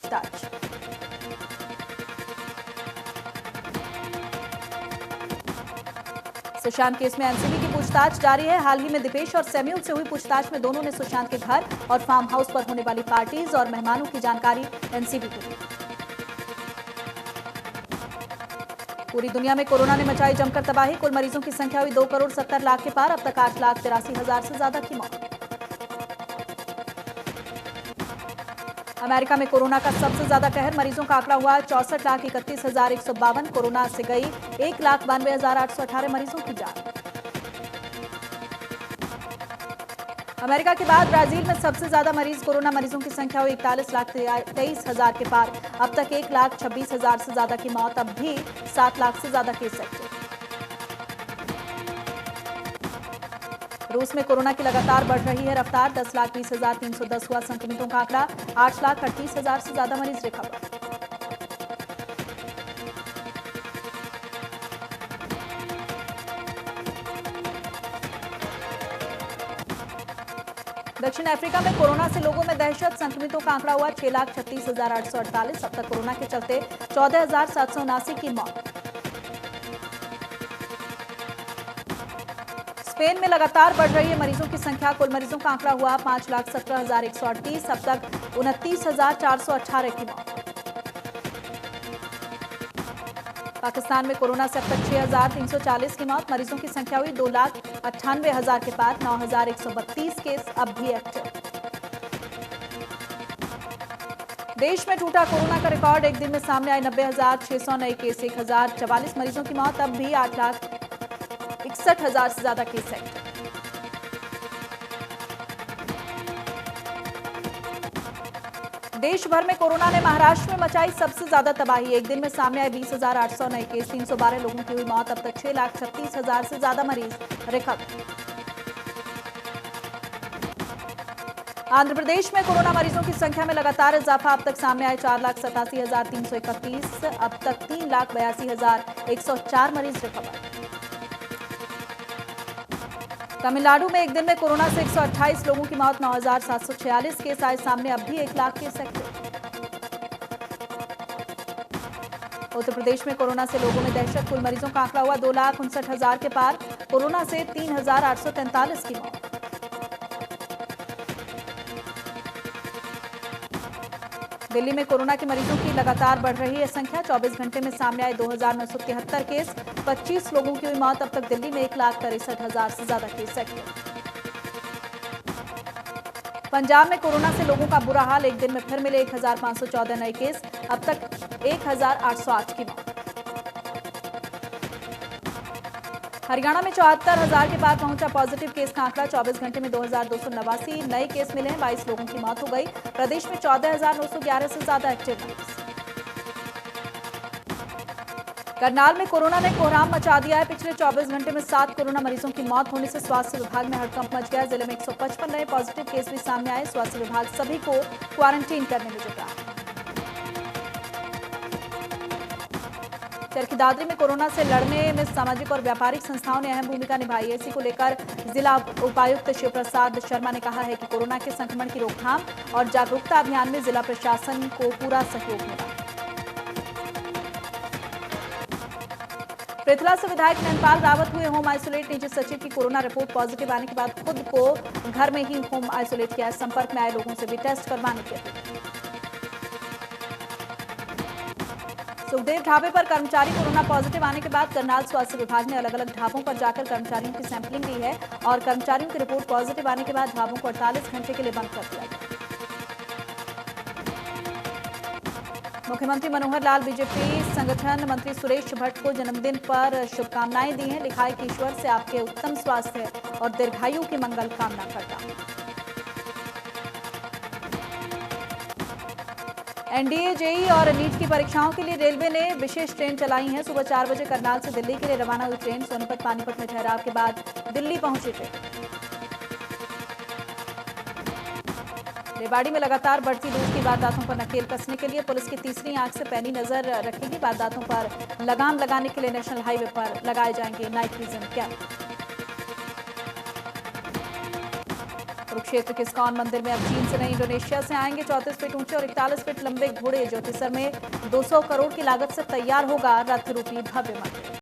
पूछताछ। सुशांत केस में एनसीबी की पूछताछ जारी है। हाल ही में दीपेश और सैम्यूल से हुई पूछताछ में दोनों ने सुशांत के घर और फार्म हाउस पर होने वाली पार्टीज और मेहमानों की जानकारी एनसीबी को दी। पूरी दुनिया में कोरोना ने मचाई जमकर तबाही। कुल मरीजों की संख्या हुई 2,70,00,000 के पार। अब तक 8,83,000 से ज्यादा की मौत। अमेरिका में कोरोना का सबसे ज्यादा कहर। मरीजों का आंकड़ा हुआ 64,31,152। कोरोना से गई 1,92,818 मरीजों की जान। अमेरिका के बाद ब्राजील में सबसे ज्यादा मरीज। कोरोना मरीजों की संख्या हुई 41,23,000 के पार। अब तक 1,26,000 से ज्यादा की मौत। अब भी 7 लाख से ज्यादा केस एक्टिव। रूस में कोरोना की लगातार बढ़ रही है रफ्तार। 10,20,310 हुआ संक्रमितों का आंकड़ा। 8,38,000 से ज्यादा मरीज रिकवर। दक्षिण अफ्रीका में कोरोना से लोगों में दहशत। संक्रमितों का आंकड़ा हुआ 6,36,848। अब तक कोरोना के चलते 14,779 की मौत। स्पेन में लगातार बढ़ रही है मरीजों की संख्या। कुल मरीजों का आंकड़ा हुआ 5,17,138। अब तक 29,418 की मौत। पाकिस्तान में कोरोना से अब तक 6,340 की मौत। मरीजों की संख्या हुई 2,98,000 के पार। 9,132 केस अब भी एक्टिव। देश में टूटा कोरोना का रिकॉर्ड। एक दिन में सामने आए 90,600 नए केस। 1,044 मरीजों की मौत। अब भी 8,61,000 से ज्यादा केस एक्टिव। देश भर में कोरोना ने महाराष्ट्र में मचाई सबसे ज्यादा तबाही। एक दिन में सामने आए 20,800 नए केस। 312 लोगों की हुई मौत। अब तक 6,36,000 से ज्यादा मरीज रिकवर। आंध्र प्रदेश में कोरोना मरीजों की संख्या में लगातार इजाफा। अब तक सामने आए 4,87,331। अब तक 3,82,104 मरीज रिकवर। तमिलनाडु में एक दिन में कोरोना से 128 लोगों की मौत। 9,746 केस आए सामने। अब भी 1 लाख केस एक्टिव। उत्तर प्रदेश में कोरोना से लोगों में दहशत। कुल मरीजों का आंकड़ा हुआ 2,59,000 के पार। कोरोना से 3,843 की मौत। दिल्ली में कोरोना के मरीजों की लगातार बढ़ रही है संख्या। 24 घंटे में सामने आए 2,973 केस। 25 लोगों की हुई मौत। अब तक दिल्ली में 1,63,000 से ज्यादा केस एक्टिव। पंजाब में कोरोना से लोगों का बुरा हाल। एक दिन में फिर मिले 1,514 नए केस। अब तक 1,808 की मौत। हरियाणा में 74,000 के पार पहुंचा पॉजिटिव केस का आंकड़ा। 24 घंटे में 2,289 नए केस मिले हैं। 22 लोगों की मौत हो गई। प्रदेश में 14,911 से ज्यादा एक्टिव मरीज। करनाल में कोरोना ने कोहराम मचा दिया है। पिछले 24 घंटे में 7 कोरोना मरीजों की मौत होने से स्वास्थ्य विभाग में हड़कंप मच गया। जिले में 155 नए पॉजिटिव केस भी सामने आए। स्वास्थ्य विभाग सभी को क्वारंटीन करने में जुटा। चरखी दादरी में कोरोना से लड़ने में सामाजिक और व्यापारिक संस्थाओं ने अहम भूमिका निभाई है। इसी को लेकर जिला उपायुक्त शिव प्रसाद शर्मा ने कहा है कि कोरोना के संक्रमण की रोकथाम और जागरूकता अभियान में जिला प्रशासन को पूरा सहयोग मिला। पृथला से विधायक नैनपाल रावत हुए होम आइसोलेट। निजी सचिव की कोरोना रिपोर्ट पॉजिटिव आने के बाद खुद को घर में ही होम आइसोलेट किया। संपर्क में आए लोगों से भी टेस्ट करवाने की अपील। सुखदेव ढाबे पर कर्मचारी कोरोना पॉजिटिव आने के बाद करनाल स्वास्थ्य विभाग ने अलग अलग ढाबों पर जाकर कर्मचारियों की सैंपलिंग ली है और कर्मचारियों की रिपोर्ट पॉजिटिव आने के बाद ढाबों को 48 घंटे के लिए बंद कर दिया गया। मुख्यमंत्री मनोहर लाल बीजेपी संगठन मंत्री सुरेश भट्ट को जन्मदिन पर शुभकामनाएं दी हैं। लिखा है कि ईश्वर से आपके उत्तम स्वास्थ्य और दीर्घायु की मंगल कामना करता हूं। एनडीए, जेई और नीट की परीक्षाओं के लिए रेलवे ने विशेष ट्रेन चलाई है। सुबह 4 बजे करनाल से दिल्ली के लिए रवाना हुई ट्रेन सोनीपत पानीपत में ठहराव के बाद दिल्ली पहुंची ट्रेन। रेवाड़ी में लगातार बढ़ती लूट की वारदातों पर नकेल कसने के लिए पुलिस की तीसरी आंख से पैनी नजर रखेगी। वारदातों पर लगाम लगाने के लिए नेशनल हाईवे पर लगाए जाएंगे नाइट विजन कैमरे। कुरुक्षेत्र के इस्कॉन मंदिर में अब चीन से नहीं इंडोनेशिया से आएंगे 34 फीट ऊंचे और 41 फीट लंबे घोड़े। ज्योतिसर में 200 करोड़ की लागत से तैयार होगा रथ रूपी भव्य मंदिर।